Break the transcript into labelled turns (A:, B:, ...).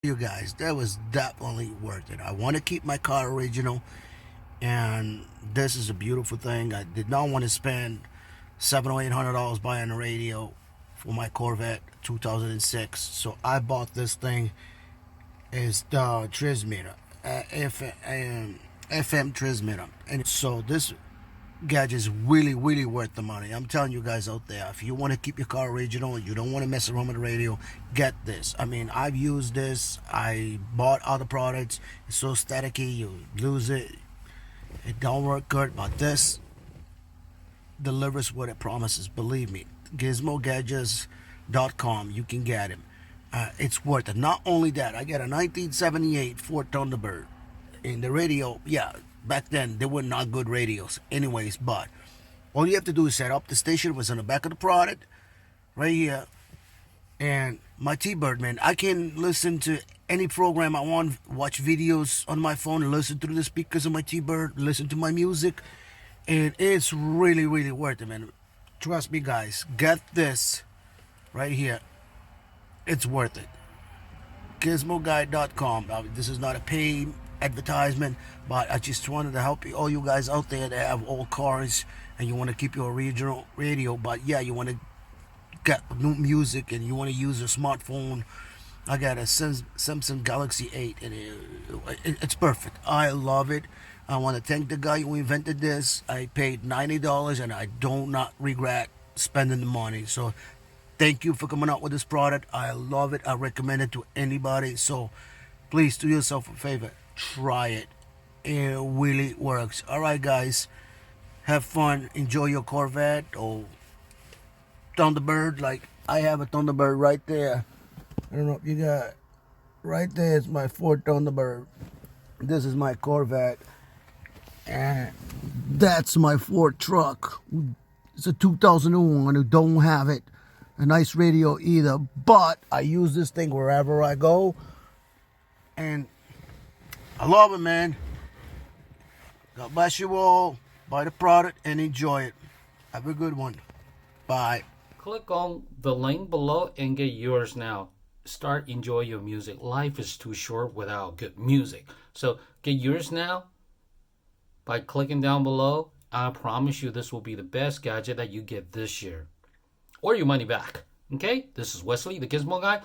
A: You guys, that was definitely worth it. I want to keep my car original, and this is a beautiful thing. I did not want to spend $700 or $800 buying a radio for my Corvette 2006, so I bought this thing. It's the transmitter, FM transmitter, and so this gadget is really worth the money. I'm telling you guys out there, if you want to keep your car original, you don't want to mess around with the radio, get this. I mean, I've used this. I bought other products. It's so staticky, you lose it. It don't work good, but this delivers what it promises. Believe me, GizmoGadgets.com. You can get him. It's worth it. Not only that, I got a 1978 Ford Thunderbird. In the radio, yeah, back then they were not good radios anyways, but all you have to do is set up the station. It was on the back of the product right here. And my T-Bird, man, I can listen to any program I want, watch videos on my phone, listen through the speakers of my T-Bird, listen to my music, and it's really worth it, man. Trust me, guys, get this right here. It's worth it. GizmoGuy.com. This is not a paid advertisement, but I just wanted to help you, all you guys out there that have old cars and you want to keep your original radio, but yeah, you want to get new music and you want to use a smartphone. I got a Samsung Galaxy 8 and it's perfect. I love it. I want to thank the guy who invented this. I paid $90 and I do not regret spending the money. So thank you for coming out with this product. I love it. I recommend it to anybody. So please do yourself a favor. Try it. It really works. All right, guys. Have fun. Enjoy your Corvette or Thunderbird. Like I have a Thunderbird right there. I don't know if you got right there. It's my Ford Thunderbird. This is my Corvette, and that's my Ford truck. It's a 2001. I don't have it. A nice radio either, but I use this thing wherever I go, and I love it, man. God bless you all. Buy the product and enjoy it. Have a good one. Bye.
B: Click on the link below and get yours now. Start enjoy your music. Life is too short without good music. So get yours now by clicking down below. I promise you this will be the best gadget that you get this year. Or your money back. Okay? This is Wesley, the Gizmo Guy.